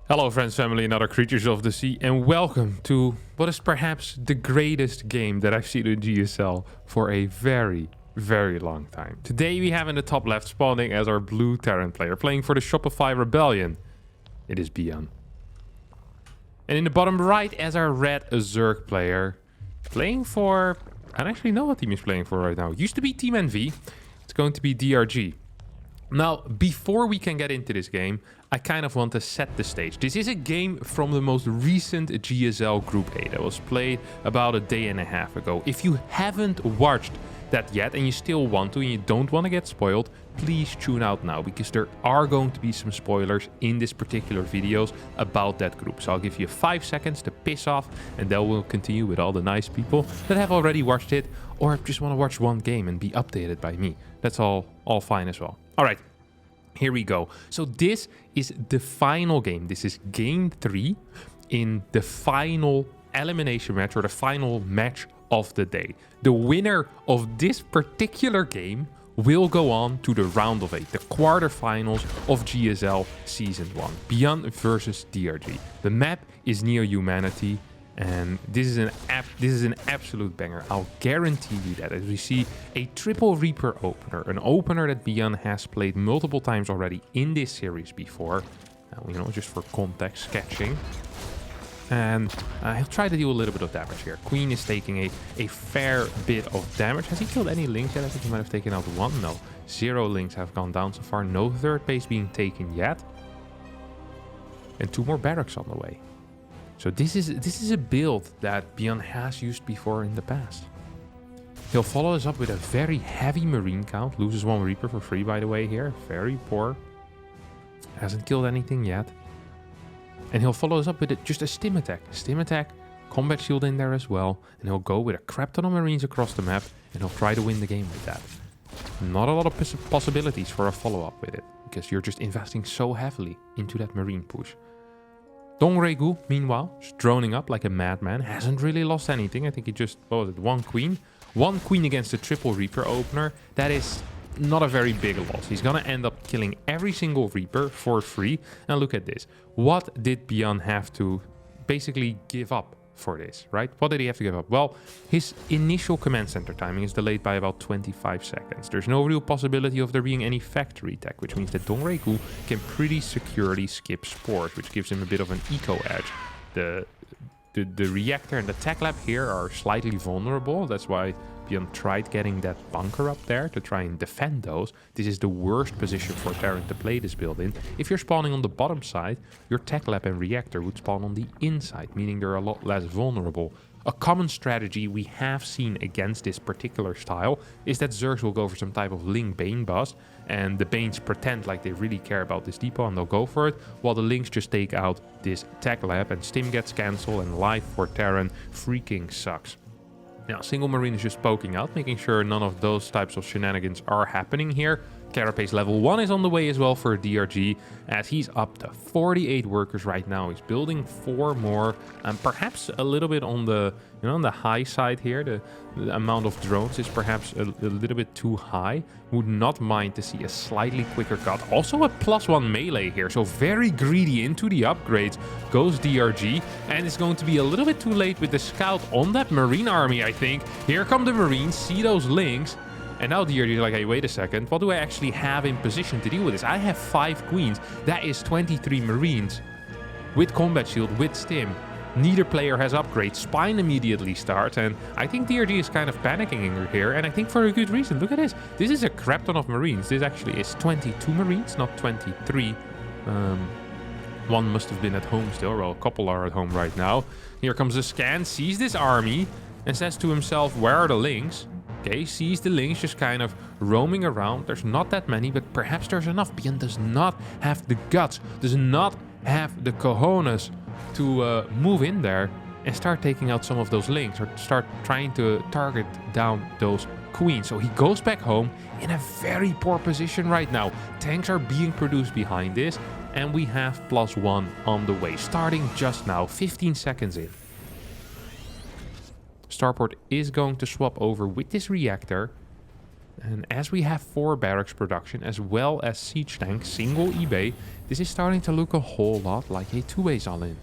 Hello friends, family, and other creatures of the sea, and welcome to what is perhaps the greatest game that I've seen in GSL for a very, very long time. Today we have in the top left spawning as our blue Terran player, playing for the Shopify Rebellion. It is Byun. And in the bottom right as our red Zerg player, playing for... I don't actually know what team he's playing for right now. It used to be Team NV. It's going to be DRG. Now, before we can get into this game, I kind of want to set the stage. This is a game from the most recent GSL Group A that was played about a day and a half ago. If you haven't watched that yet and you still want to and you don't want to get spoiled, please tune out now because there are going to be some spoilers in this particular videos about that group. So I'll give you 5 seconds to piss off and then we'll continue with all the nice people that have already watched it or just want to watch one game and be updated by me. That's all fine as well. All right. Here we go. So this is the final game. This is game 3 in the final elimination match or the final match of the day. The winner of this particular game will go on to the round of 8, the quarterfinals of GSL Season 1. Byun versus DRG. The map is Near Humanity. And this is an absolute banger. I'll guarantee you that as we see a triple Reaper opener, an opener that Byun has played multiple times already in this series before, just for context sketching. And he'll try to do a little bit of damage here. Queen is taking a fair bit of damage. Has he killed any links yet? I think he might have taken out one. No, 0 links have gone down so far. No third base being taken yet. And 2 more barracks on the way. So this is a build that Byun has used before in the past. He'll follow us up with a very heavy marine count. Loses 1 Reaper for free, by the way, here. Very poor. Hasn't killed anything yet. And he'll follow us up with just a stim attack. Stim attack, combat shield in there as well. And he'll go with a crap ton of marines across the map. And he'll try to win the game with that. Not a lot of possibilities for a follow-up with it. Because you're just investing so heavily into that marine push. Dongregu, meanwhile, just droning up like a madman. Hasn't really lost anything. I think he just, what was it, 1 queen? 1 queen against a triple Reaper opener. That is not a very big loss. He's gonna end up killing every single Reaper for free. And look at this. What did Byun have to basically give up for this, right? What did he have to give up? Well, his initial command center timing is delayed by about 25 seconds. There's no real possibility of there being any factory tech, which means that Dongregu can pretty securely skip spores, which gives him a bit of an eco edge. The reactor and the tech lab here are slightly vulnerable. That's why Byun tried getting that bunker up there to try and defend those. This is the worst position for Terran to play this build in. If you're spawning on the bottom side, your tech lab and reactor would spawn on the inside, meaning they're a lot less vulnerable. A common strategy we have seen against this particular style is that Zergs will go for some type of Ling Bane bust, and the Banes pretend like they really care about this depot and they'll go for it, while the Lings just take out this tech lab and Stim gets cancelled and life for Terran freaking sucks. Now, single marine is just poking out, making sure none of those types of shenanigans are happening here. Carapace level 1 is on the way as well for DRG, as he's up to 48 workers right now. He's building 4 more, and perhaps a little bit on the, on the high side here. The amount of drones is perhaps a little bit too high. Would not mind to see a slightly quicker cut. Also a +1 melee here, so very greedy into the upgrades goes DRG, and it's going to be a little bit too late with the scout on that marine army, I think. Here come the marines, see those links. And now DRG is like, hey, wait a second. What do I actually have in position to deal with this? I have 5 queens. That is 23 marines. With combat shield, with stim. Neither player has upgrades. Spine immediately starts. And I think DRG is kind of panicking here. And I think for a good reason. Look at this. This is a crap ton of marines. This actually is 22 marines, not 23. One must have been at home still. Well, a couple are at home right now. Here comes a scan. Sees this army. And says to himself, where are the links? Okay, sees the links just kind of roaming around. There's not that many, but perhaps there's enough. Byun does not have the guts, does not have the cojones to move in there and start taking out some of those links or start trying to target down those queens. So he goes back home in a very poor position right now. Tanks are being produced behind this, and we have +1 on the way, starting just now, 15 seconds in. Starport is going to swap over with this reactor. And as we have 4 barracks production as well as siege tanks, single eBay, this is starting to look a whole lot like a 2-base all-in.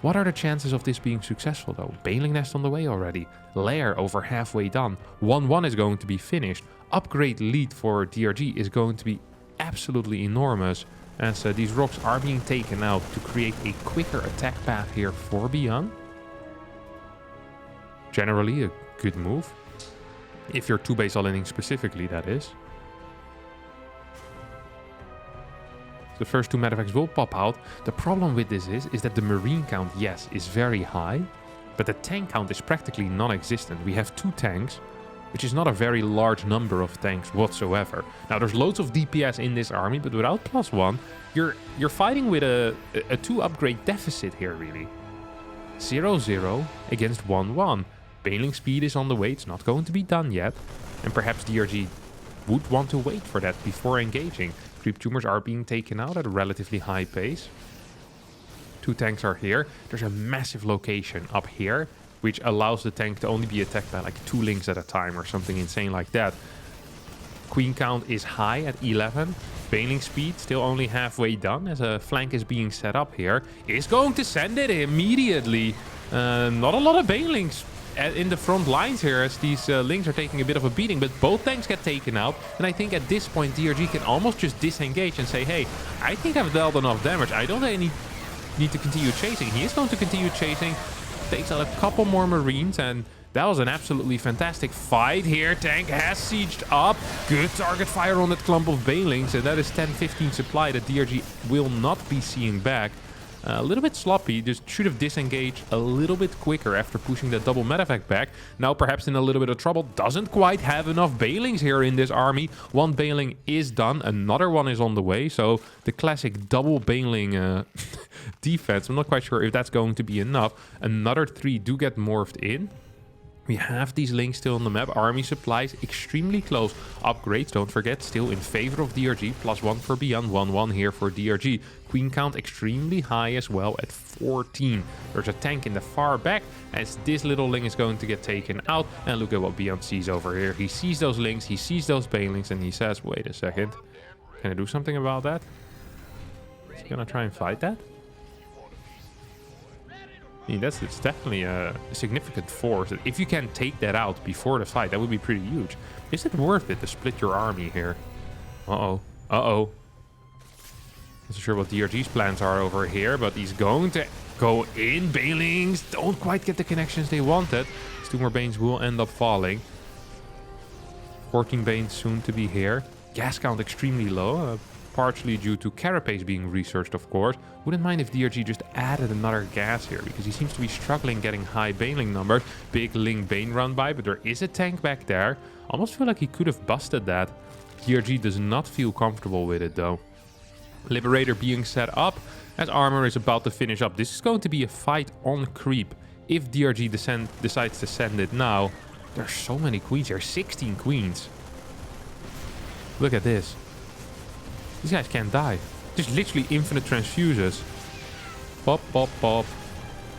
What are the chances of this being successful though? Baneling nest on the way already. Lair over halfway done. 1-1 is going to be finished. Upgrade lead for DRG is going to be absolutely enormous, as these rocks are being taken out to create a quicker attack path here for Byun. Generally a good move. If you're 2-base all-inning specifically, that is. The first 2 medevacts will pop out. The problem with this is that the marine count, yes, is very high, but the tank count is practically non-existent. We have 2 tanks, which is not a very large number of tanks whatsoever. Now, there's loads of DPS in this army, but without +1, you're fighting with a 2 upgrade deficit here, really. 0-0 against 1-1. Baneling speed is on the way. It's not going to be done yet. And perhaps DRG would want to wait for that before engaging. Creep tumors are being taken out at a relatively high pace. 2 tanks are here. There's a massive location up here, which allows the tank to only be attacked by like 2 links at a time or something insane like that. Queen count is high at 11. Baneling speed still only halfway done as a flank is being set up here. Is going to send it immediately. Not a lot of banelings in the front lines here as these links are taking a bit of a beating, but both tanks get taken out. And I think at this point DRG can almost just disengage and say, hey, I think I've dealt enough damage. I don't really need to continue chasing. He is going to continue chasing. Takes out a couple more marines, and that was an absolutely fantastic fight here. Tank has sieged up. Good target fire on that clump of banelings, and that is 10-15 supply that DRG will not be seeing back. A little bit sloppy, just should have disengaged a little bit quicker after pushing that double medevac back. Now perhaps in a little bit of trouble, doesn't quite have enough banelings here in this army. 1 baneling is done, another one is on the way, so the classic double baneling defense, I'm not quite sure if that's going to be enough. Another 3 do get morphed in. We have these links still on the map. Army supplies extremely close. Upgrades, don't forget, still in favor of DRG. +1 for Byun, 1-1 here for DRG. Queen count extremely high as well at 14. There's a tank in the far back as this little link is going to get taken out. And look at what Byun sees over here. He sees those links, he sees those banelings, and he says, wait a second. Can I do something about that? Is he gonna try and fight that? I mean, it's definitely a significant force. If you can take that out before the fight, that would be pretty huge. Is it worth it to split your army here? Uh-oh. Uh-oh. Not sure what DRG's plans are over here, but he's going to go in. Banelings don't quite get the connections they wanted. 2 more Banes will end up falling. 14 Banes soon to be here. Gas count extremely low. Partially due to carapace being researched, of course. Wouldn't mind if DRG just added another gas here, because he seems to be struggling getting high baneling numbers. Big Ling Bane run by, but there is a tank back there. Almost feel like he could have busted that. DRG does not feel comfortable with it, though. Liberator being set up as armor is about to finish up. This is going to be a fight on creep. If DRG decides to send it now, there's so many queens here. 16 queens. Look at this. These guys can't die. Just literally infinite transfuses. Pop, pop, pop.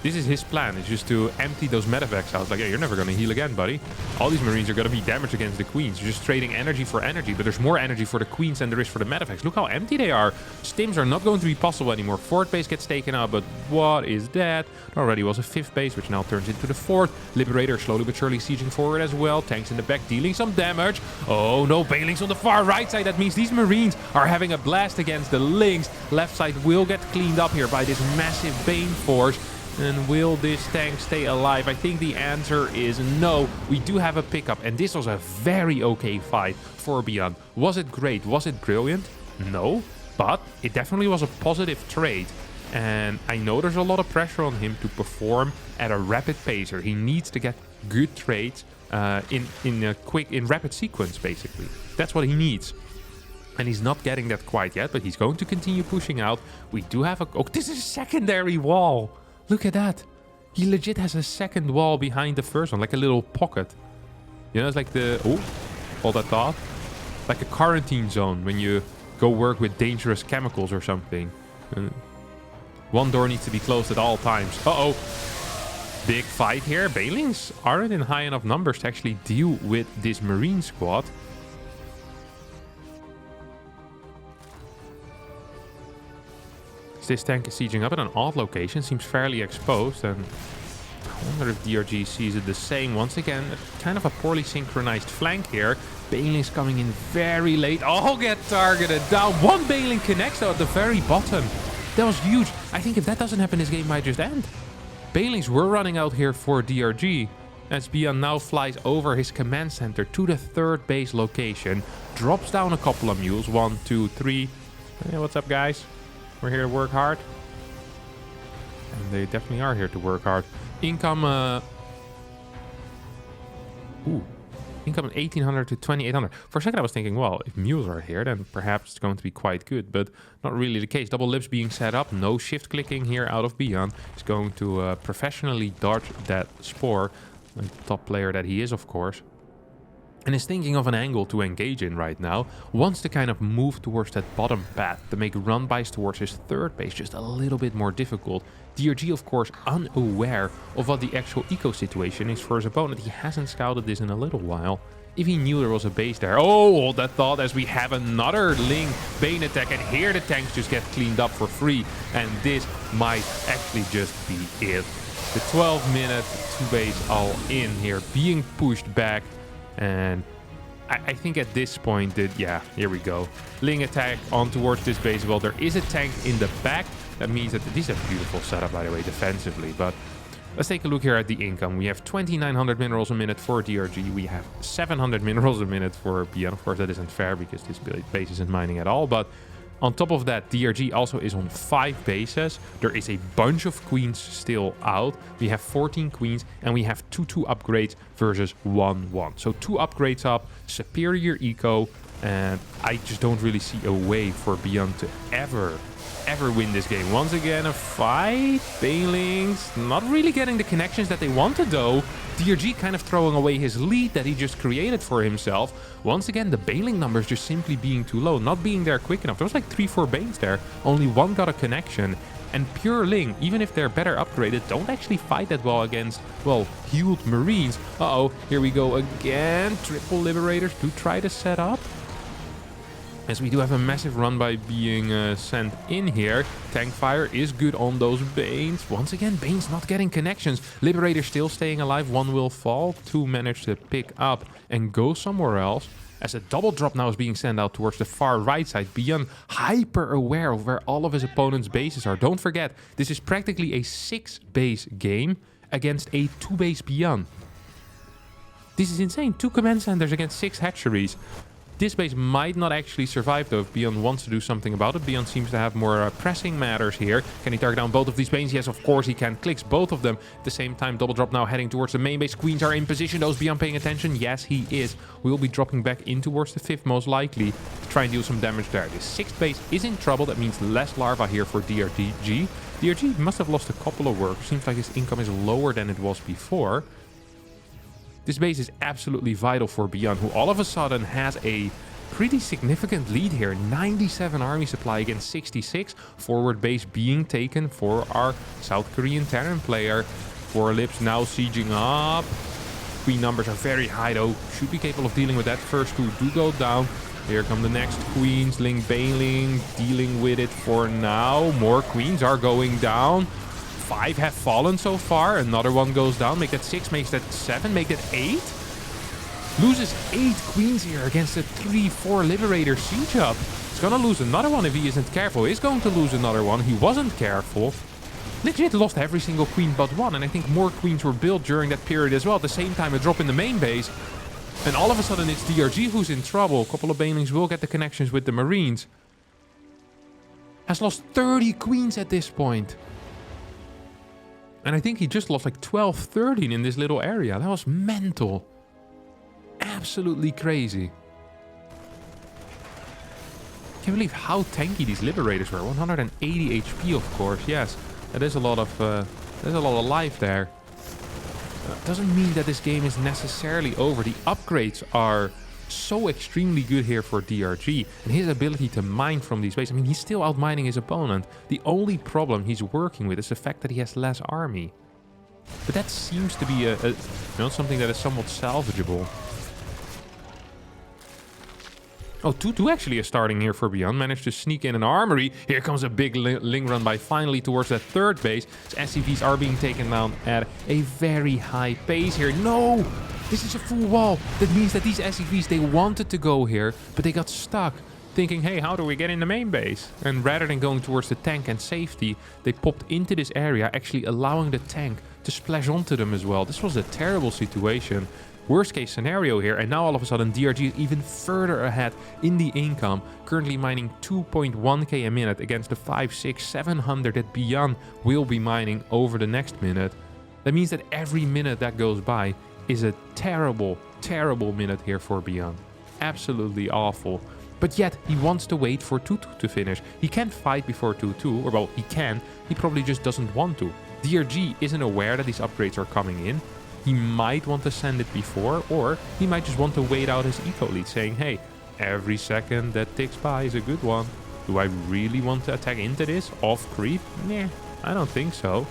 This is his plan. It's just to empty those medevacs out. Like, yeah, you're never going to heal again, buddy. All these marines are going to be damaged against the queens. You're just trading energy for energy. But there's more energy for the queens than there is for the medevacs. Look how empty they are. Stims are not going to be possible anymore. 4th base gets taken out. But what is that? There already was a 5th base, which now turns into the 4th. Liberator slowly but surely sieging forward as well. Tanks in the back dealing some damage. Oh, no banelings on the far right side. That means these marines are having a blast against the links. Left side will get cleaned up here by this massive Bane force. And will this tank stay alive? I think the answer is no. We do have a pickup, and this was a very okay fight for Byun. Was it great? Was it brilliant? No, but it definitely was a positive trade. And I know there's a lot of pressure on him to perform at a rapid pace. He needs to get good trades in rapid sequence, basically. That's what he needs. And he's not getting that quite yet, but he's going to continue pushing out. We do have a... Oh, this is a secondary wall. Look at that. He legit has a second wall behind the first one, like a little pocket. You know, it's like the... Oh, hold that thought. Like a quarantine zone when you go work with dangerous chemicals or something. One door needs to be closed at all times. Uh-oh. big fight here. Banelings aren't in high enough numbers to actually deal with this Marine squad. This tank is sieging up at an odd location, seems fairly exposed, and I wonder if DRG sees it the same. Once again, kind of a poorly synchronized flank here. Banelings coming in very late. Oh, get targeted down. One Baneling connects though at the very bottom. That was huge. I think if that doesn't happen, this game might just end. Banelings were running out here for DRG, as Byun now flies over his command center to the third base location, drops down a couple of mules. 1, 2, 3. Hey, what's up, guys? We're here to work hard. And they definitely are here to work hard. Income, income 1800 to 2800. For a second I was thinking, well, if mules are here, then perhaps it's going to be quite good. But not really the case. Double lips being set up. No shift clicking here out of Byun. He's going to professionally dodge that spore. The top player that he is, of course. And is thinking of an angle to engage in right now. Wants to kind of move towards that bottom path to make run-bys towards his third base just a little bit more difficult. DRG, of course, unaware of what the actual eco situation is for his opponent. He hasn't scouted this in a little while. If he knew there was a base there. Oh, hold that thought as we have another Ling Bane attack. And here the tanks just get cleaned up for free. And this might actually just be it. The 12-minute 2-base all in here being pushed back. And I think at this point, yeah, here we go. Ling attack on towards this base. Well, there is a tank in the back. That means that this is a beautiful setup, by the way, defensively. But let's take a look here at the income. We have 2,900 minerals a minute for DRG. We have 700 minerals a minute for Byun. Of course, that isn't fair because this base isn't mining at all. But on top of that, DRG also is on 5 bases. There is a bunch of queens still out. We have 14 queens and we have 2-2 upgrades versus 1-1. So 2 upgrades up, superior eco, and I just don't really see a way for Byun to ever win this game. Once again, a fight. Banelings not really getting the connections that they wanted though. DRG kind of throwing away his lead that he just created for himself. Once again, the Baneling numbers just simply being too low, not being there quick enough. There was like 3-4 Banes there. Only one got a connection. And pure Ling, even if they're better upgraded, don't actually fight that well against, well, healed Marines. Uh-oh, here we go again. Triple Liberators do try to set up. As we do have a massive run by being sent in here. Tank fire is good on those Banes. Once again, Banes not getting connections. Liberator still staying alive. 1 will fall. 2 manage to pick up and go somewhere else. As a double drop now is being sent out towards the far right side. Byun hyper aware of where all of his opponent's bases are. Don't forget, this is practically a 6-base game against a 2-base Byun. This is insane. 2 command centers against 6 hatcheries. This base might not actually survive though if Byun wants to do something about it. Byun seems to have more pressing matters here. Can he target down both of these Banes? Yes, of course he can. Clicks both of them. At the same time, double drop now heading towards the main base. Queens are in position. Those Byun paying attention? Yes, he is. We'll be dropping back in towards the 5th most likely to try and deal some damage there. This 6th base is in trouble. That means less larva here for DRG. DRG must have lost a couple of workers. Seems like his income is lower than it was before. This base is absolutely vital for Byun, who all of a sudden has a pretty significant lead here. 97 army supply against 66. Forward base being taken for our South Korean Terran player. 4 lips now sieging up. Queen numbers are very high though. Should be capable of dealing with that. First 2 do go down. Here come the next queens. Ling Baneling dealing with it for now. More queens are going down. 5 have fallen so far. Another one goes down. Make that 6, makes that 7, make that 8. Loses 8 queens here against a 3-4 Liberator siege up. He's gonna lose another one if he isn't careful. He's going to lose another one. He wasn't careful. Legit lost every single queen but 1. And I think more queens were built during that period as well. At the same time, a drop in the main base. And all of a sudden, it's DRG who's in trouble. A couple of Banelings will get the connections with the Marines. Has lost 30 queens at this point. And I think he just lost like 12, 13 in this little area. That was mental. Absolutely crazy. Can't believe how tanky these Liberators were. 180 HP, of course. Yes, that is a lot of there's a lot of life there. Doesn't mean that this game is necessarily over. The upgrades are so extremely good here for DRG, and his ability to mine from these bases. I mean, he's still outmining his opponent. The only problem he's working with is the fact that he has less army. But that seems to be something that is somewhat salvageable. Oh, 2-2 actually is starting here for Byun. Managed to sneak in an armory. Here comes a big Ling run by finally towards that third base. As SCVs are being taken down at a very high pace here. No! This is a full wall. That means that these SCVs, they wanted to go here, but they got stuck. Thinking, hey, how do we get in the main base? And rather than going towards the tank and safety, they popped into this area, actually allowing the tank to splash onto them as well. This was a terrible situation. Worst case scenario here, and now all of a sudden DRG is even further ahead in the income, currently mining 2.1k a minute against the 5, 6, 700 that Byun will be mining over the next minute. That means that every minute that goes by is a terrible, terrible minute here for Byun. Absolutely awful. But yet, he wants to wait for 2-2 to finish. He can't fight before 2-2, or well, he can, he probably just doesn't want to. DRG isn't aware that these upgrades are coming in. He might want to send it before, or he might just want to wait out his eco lead, saying, hey, every second that ticks by is a good one. Do I really want to attack into this off creep? Nah, I don't think so.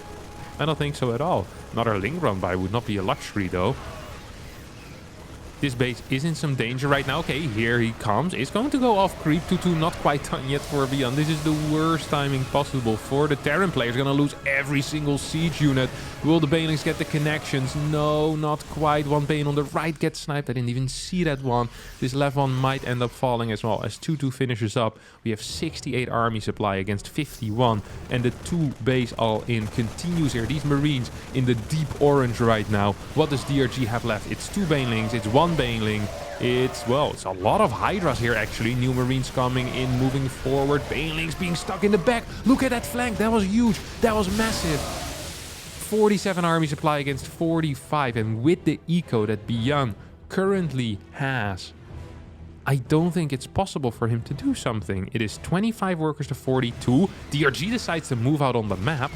I don't think so at all. Another Ling run by would not be a luxury though. This base is in some danger right now. Okay, here he comes. It's going to go off creep. 2-2 not quite done yet for Byun. This is the worst timing possible for the Terran players. Going to lose every single siege unit. Will the Banelings get the connections? No, not quite. One Bane on the right gets sniped. I didn't even see that one. This left one might end up falling as well. As 2-2 finishes up, we have 68 army supply against 51. And the 2 base all-in continues here. These Marines in the deep orange right now. What does DRG have left? It's 2 Banelings. It's 1 Baneling. It's a lot of Hydras here actually. New Marines coming in, moving forward. Banelings being stuck in the back. Look at that flank. That was huge. That was massive. 47 army supply against 45. And with the eco that Byun currently has, I don't think it's possible for him to do something. It is 25 workers to 42. DRG decides to move out on the map.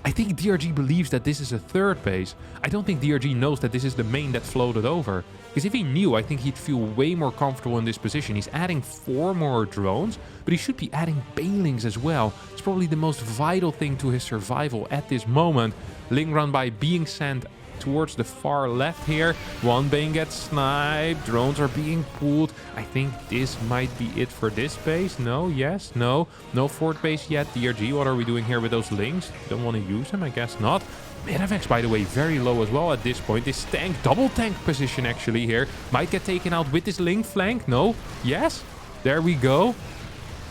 I think DRG believes that this is a third base. I don't think DRG knows that this is the main that floated over. Because if he knew, I think he'd feel way more comfortable in this position. He's adding 4 more drones, but he should be adding Banelings as well. It's probably the most vital thing to his survival at this moment. Ling run by being sent towards the far left here. 1 Bane gets sniped. Drones are being pulled. I think this might be it for this base. No, yes, no. No fourth base yet. DRG, what are we doing here with those Lings? Don't want to use them? I guess not. Medevacs, by the way, very low as well at this point. This tank, double tank position actually here. Might get taken out with this Ling flank. No? Yes? There we go.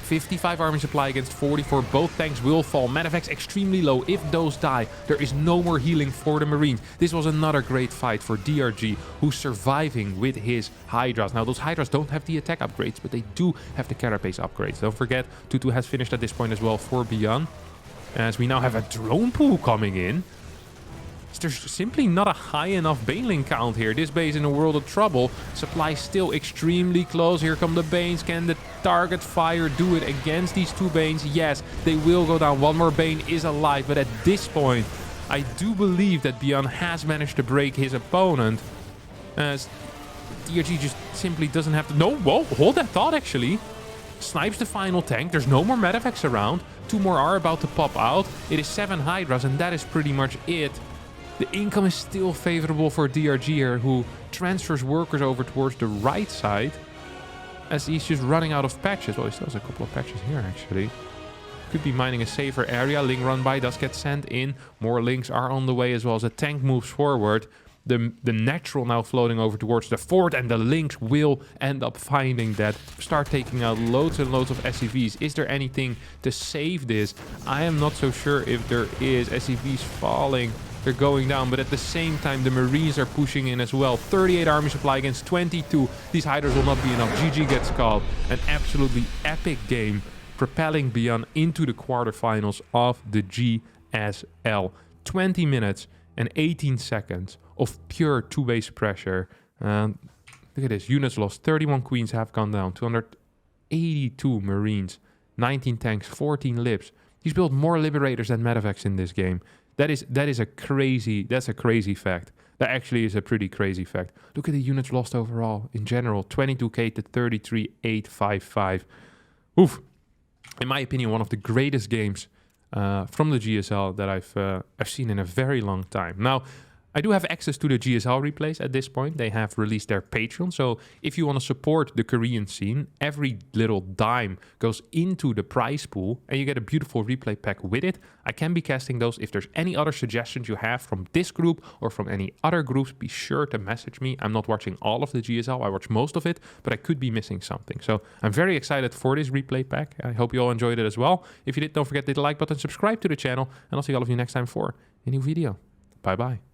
55 army supply against 44. Both tanks will fall. Medevacs extremely low. If those die, there is no more healing for the Marines. This was another great fight for DRG, who's surviving with his Hydras. Now, those Hydras don't have the attack upgrades, but they do have the carapace upgrades. Don't forget, 2-2 has finished at this point as well for Byun. As we now have a drone pool coming in. There's simply not a high enough Baneling count here. This base in a world of trouble. Supply still extremely close. Here come the Banes. Can the target fire do it against these 2 Banes? Yes, they will go down. 1 more Bane is alive. But at this point, I do believe that Byun has managed to break his opponent. As DRG just simply doesn't have to... No, whoa, hold that thought actually. Snipes the final tank. There's no more medevacs around. 2 more are about to pop out. It is 7 Hydras and that is pretty much it. The income is still favorable for DRG here, who transfers workers over towards the right side as he's just running out of patches. Well, he still has a couple of patches here, actually. Could be mining a safer area. Ling run by does get sent in. More Lings are on the way as well as the tank moves forward. The natural now floating over towards the fort, and the Lings will end up finding that. Start taking out loads and loads of SCVs. Is there anything to save this? I am not so sure if there is. SCVs falling. They're going down, but at the same time, the Marines are pushing in as well. 38 army supply against 22. These Hydras will not be enough. GG gets called. An absolutely epic game, propelling Byun into the quarterfinals of the GSL. 20 minutes and 18 seconds of pure 2-base pressure. Look at this. Units lost. 31 Queens have gone down. 282 Marines. 19 tanks. 14 Libs. He's built more Liberators than Medevacs in this game. That's a crazy fact. That actually is a pretty crazy fact. Look at the units lost overall in general. 22k to 33,855. Oof. In my opinion, one of the greatest games from the GSL that I've seen in a very long time. Now, I do have access to the GSL replays at this point. They have released their Patreon. So if you want to support the Korean scene, every little dime goes into the prize pool and you get a beautiful replay pack with it. I can be casting those. If there's any other suggestions you have from this group or from any other groups, be sure to message me. I'm not watching all of the GSL. I watch most of it, but I could be missing something. So I'm very excited for this replay pack. I hope you all enjoyed it as well. If you did, don't forget to hit the like button, subscribe to the channel, and I'll see all of you next time for a new video. Bye-bye.